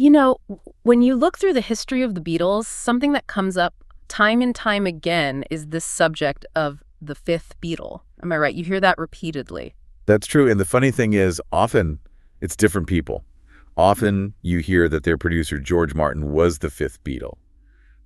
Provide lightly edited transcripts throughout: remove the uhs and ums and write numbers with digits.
When you look through the history of the Beatles, something that comes up time and time again is this subject of the fifth Beatle. Am I right? You hear that repeatedly. That's true. And the funny thing is, often it's different people. Often you hear that their producer, George Martin, was the fifth Beatle.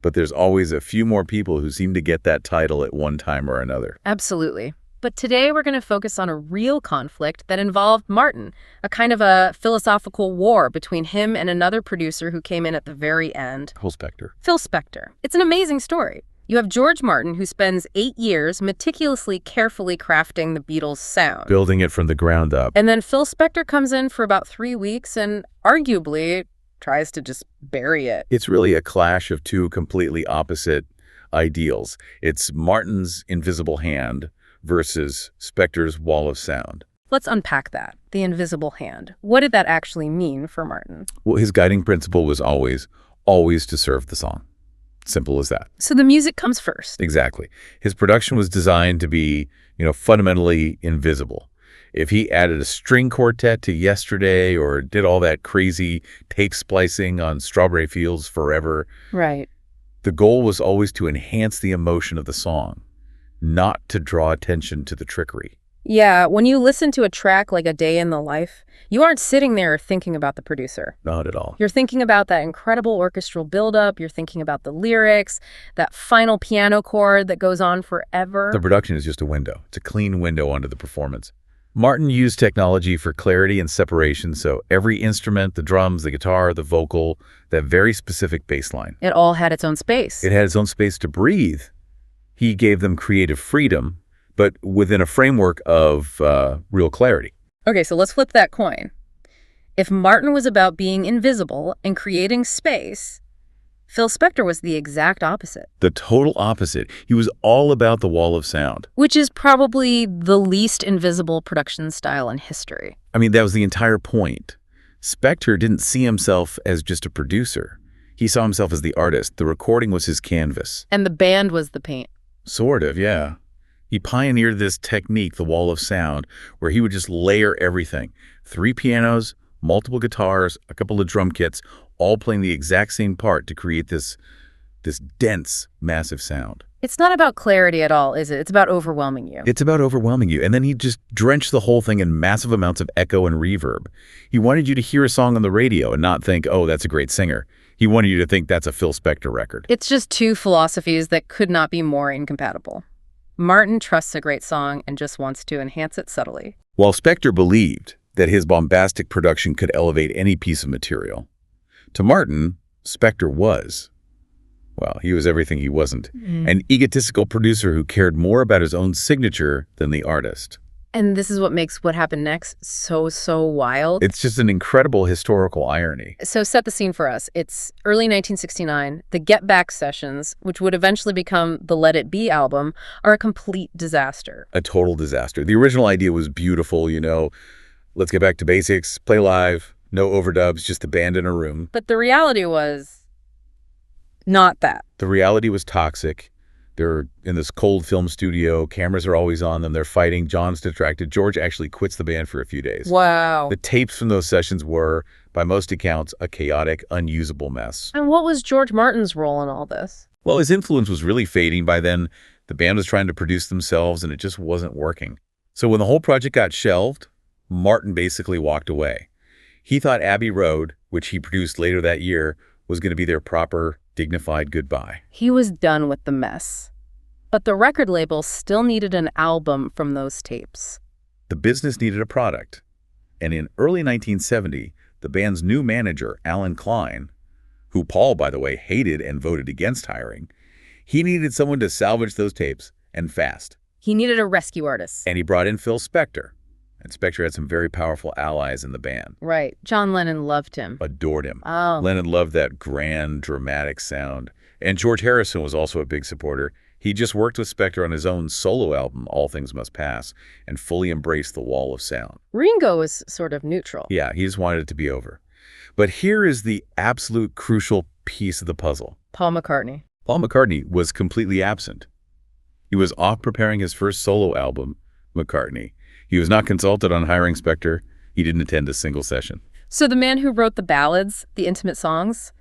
But there's always a few more people who seem to get that title at one time or another. Absolutely. But today we're going to focus on a real conflict that involved Martin, a kind of a philosophical war between him and another producer who came in at the very end. Phil Spector. Phil Spector. It's an amazing story. You have George Martin, who spends 8 years meticulously, carefully crafting the Beatles' sound. Building it from the ground up. And then Phil Spector comes in for about 3 weeks and arguably tries to just bury it. It's really a clash of two completely opposite ideals. It's Martin's invisible hand versus Spector's wall of sound. Let's unpack that, the invisible hand. What did that actually mean for Martin? Well, his guiding principle was always to serve the song. Simple as that. So the music comes first. Exactly. His production was designed to be, fundamentally invisible. If he added a string quartet to Yesterday or did all that crazy tape splicing on Strawberry Fields Forever, right, the goal was always to enhance the emotion of the song, not to draw attention to the trickery. Yeah, when you listen to a track like A Day in the Life, you aren't sitting there thinking about the producer. Not at all. You're thinking about that incredible orchestral buildup. You're thinking about the lyrics, that final piano chord that goes on forever. The production is just a window. It's a clean window onto the performance. Martin used technology for clarity and separation, so every instrument, the drums, the guitar, the vocal, that very specific bass line. It all had its own space. It had its own space to breathe. He gave them creative freedom, but within a framework of real clarity. Okay, so let's flip that coin. If Martin was about being invisible and creating space, Phil Spector was the exact opposite. The total opposite. He was all about the wall of sound. Which is probably the least invisible production style in history. I mean, that was the entire point. Spector didn't see himself as just a producer. He saw himself as the artist. The recording was his canvas. And the band was the paint. Sort of, yeah. He pioneered this technique, the wall of sound, where he would just layer everything. 3 pianos, multiple guitars, a couple of drum kits, all playing the exact same part to create this dense, massive sound. It's not about clarity at all, is it? It's about overwhelming you. It's about overwhelming you. And then he just drenched the whole thing in massive amounts of echo and reverb. He wanted you to hear a song on the radio and not think, oh, that's a great singer. He wanted you to think that's a Phil Spector record. It's just two philosophies that could not be more incompatible. Martin trusts a great song and just wants to enhance it subtly. While Spector believed that his bombastic production could elevate any piece of material, to Martin, Spector was, well, he was everything he wasn't, an egotistical producer who cared more about his own signature than the artist. And this is what makes what happened next so wild. It's just an incredible historical irony. So set the scene for us. It's early 1969. The Get Back sessions, which would eventually become the Let It Be album, are a complete disaster. A total disaster. The original idea was beautiful, let's get back to basics, play live, no overdubs, just the band in a room. But the reality was not that. The reality was toxic. They're in this cold film studio. Cameras are always on them. They're fighting. John's distracted. George actually quits the band for a few days. Wow. The tapes from those sessions were, by most accounts, a chaotic, unusable mess. And what was George Martin's role in all this? Well, his influence was really fading by then. The band was trying to produce themselves, and it just wasn't working. So when the whole project got shelved, Martin basically walked away. He thought Abbey Road, which he produced later that year, was going to be their proper, dignified goodbye. He was done with the mess. But the record label still needed an album from those tapes. The business needed a product. And in early 1970, the band's new manager, Alan Klein, who Paul, by the way, hated and voted against hiring, he needed someone to salvage those tapes, and fast. He needed a rescue artist. And he brought in Phil Spector. And Spector had some very powerful allies in the band. Right. John Lennon loved him. Adored him. Oh. Lennon loved that grand, dramatic sound. And George Harrison was also a big supporter. He just worked with Spector on his own solo album, All Things Must Pass, and fully embraced the wall of sound. Ringo was sort of neutral. Yeah, he just wanted it to be over. But here is the absolute crucial piece of the puzzle. Paul McCartney. Paul McCartney was completely absent. He was off preparing his first solo album, McCartney. He was not consulted on hiring Spector. He didn't attend a single session. So the man who wrote the ballads, the intimate songs,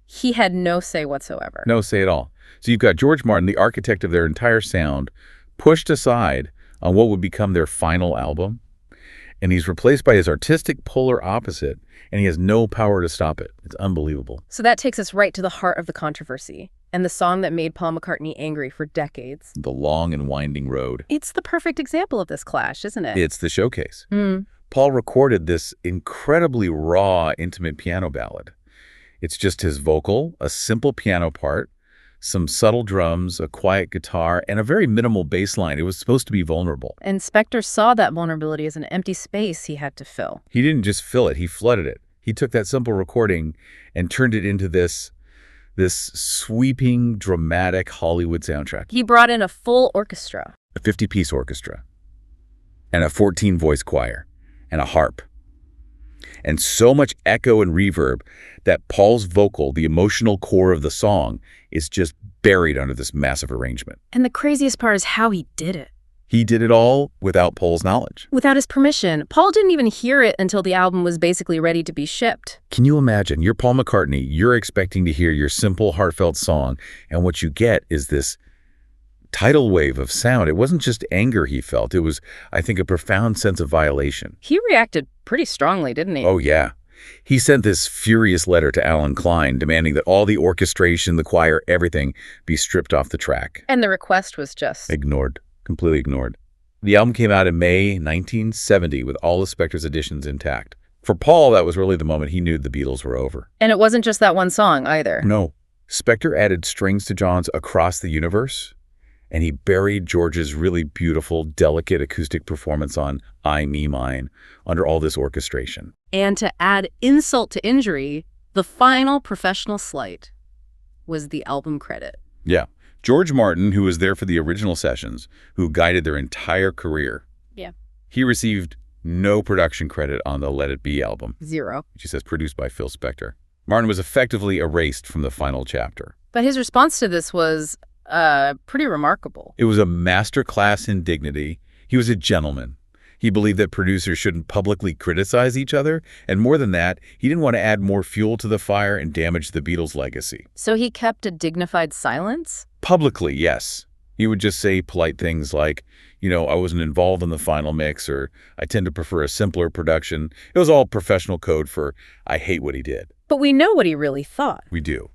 he had no say whatsoever. No say at all. So you've got George Martin, the architect of their entire sound, pushed aside on what would become their final album, and he's replaced by his artistic polar opposite, and he has no power to stop it. It's unbelievable. So that takes us right to the heart of the controversy, and the song that made Paul McCartney angry for decades. The Long and Winding Road. It's the perfect example of this clash, isn't it? It's the showcase. Paul recorded this incredibly raw, intimate piano ballad. It's just his vocal, a simple piano part, some subtle drums, a quiet guitar, and a very minimal bass line. It was supposed to be vulnerable. And Spector saw that vulnerability as an empty space he had to fill. He didn't just fill it, he flooded it. He took that simple recording and turned it into this sweeping, dramatic Hollywood soundtrack. He brought in a full orchestra. A 50-piece orchestra, and a 14-voice choir, and a harp. And so much echo and reverb that Paul's vocal, the emotional core of the song, is just buried under this massive arrangement. And the craziest part is how he did it. He did it all without Paul's knowledge. Without his permission. Paul didn't even hear it until the album was basically ready to be shipped. Can you imagine? You're Paul McCartney. You're expecting to hear your simple, heartfelt song, and what you get is this tidal wave of sound. It wasn't just anger he felt. It was, I think, a profound sense of violation. He reacted pretty strongly, didn't he? Oh, yeah. He sent this furious letter to Alan Klein demanding that all the orchestration, the choir, everything be stripped off the track. And the request was just ignored, completely ignored. The album came out in May 1970 with all of Spector's additions intact. For Paul, that was really the moment he knew the Beatles were over. And it wasn't just that one song either. No. Spector added strings to John's Across the Universe, and he buried George's really beautiful, delicate acoustic performance on I, Me, Mine under all this orchestration. And to add insult to injury, the final professional slight was the album credit. Yeah. George Martin, who was there for the original sessions, who guided their entire career. Yeah. He received no production credit on the Let It Be album. Zero. Which he says produced by Phil Spector. Martin was effectively erased from the final chapter. But his response to this was pretty remarkable. It was a masterclass in dignity. He was a gentleman. He believed that producers shouldn't publicly criticize each other, and more than that, he didn't want to add more fuel to the fire and damage the Beatles' legacy. So he kept a dignified silence? Publicly, yes. He would just say polite things like, I wasn't involved in the final mix, or I tend to prefer a simpler production. It was all professional code for, I hate what he did. But we know what he really thought. We do.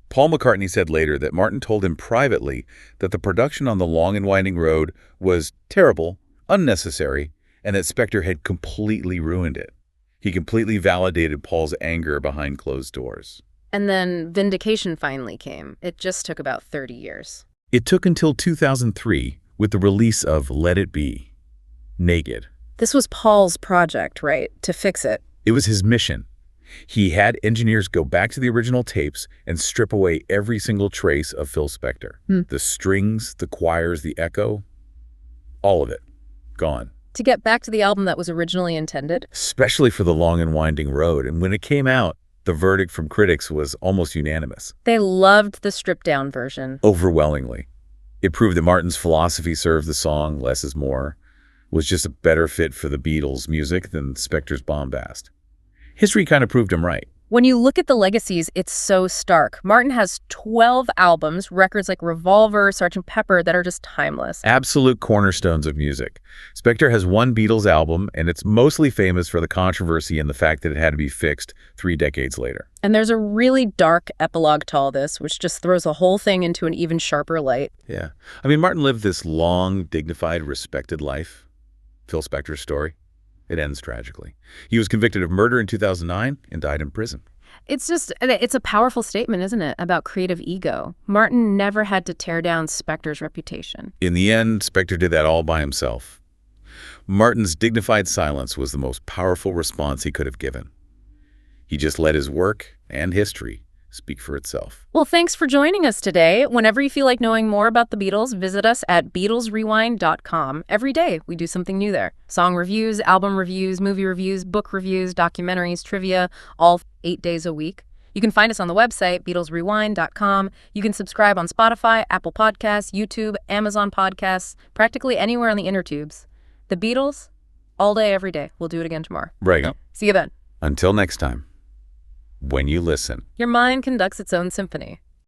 Paul McCartney said later that Martin told him privately that the production on The Long and Winding Road was terrible, unnecessary, and that Spector had completely ruined it. He completely validated Paul's anger behind closed doors. And then vindication finally came. It just took about 30 years. It took until 2003 with the release of Let It Be, Naked. This was Paul's project, right? To fix it. It was his mission. He had engineers go back to the original tapes and strip away every single trace of Phil Spector. The strings, the choirs, the echo, all of it, gone. To get back to the album that was originally intended? Especially for The Long and Winding Road. And when it came out, the verdict from critics was almost unanimous. They loved the stripped-down version. Overwhelmingly. It proved that Martin's philosophy served the song, less is more, was just a better fit for the Beatles' music than Spector's bombast. History kind of proved him right. When you look at the legacies, it's so stark. Martin has 12 albums, records like Revolver, Sgt. Pepper, that are just timeless. Absolute cornerstones of music. Spector has one Beatles album, and it's mostly famous for the controversy and the fact that it had to be fixed 3 decades later. And there's a really dark epilogue to all this, which just throws the whole thing into an even sharper light. Yeah. I mean, Martin lived this long, dignified, respected life. Phil Spector's story. It ends tragically. He was convicted of murder in 2009 and died in prison. It's a powerful statement, isn't it, about creative ego. Martin never had to tear down Spector's reputation. In the end, Spector did that all by himself. Martin's dignified silence was the most powerful response he could have given. He just let his work and history speak for itself. Well, thanks for joining us today. Whenever you feel like knowing more about the Beatles, visit us at BeatlesRewind.com. Every day, we do something new there. Song reviews, album reviews, movie reviews, book reviews, documentaries, trivia, all 8 days a week. You can find us on the website, BeatlesRewind.com. You can subscribe on Spotify, Apple Podcasts, YouTube, Amazon Podcasts, practically anywhere on the inner tubes. The Beatles, all day, every day. We'll do it again tomorrow. Right. See you then. Until next time, when you listen. Your mind conducts its own symphony.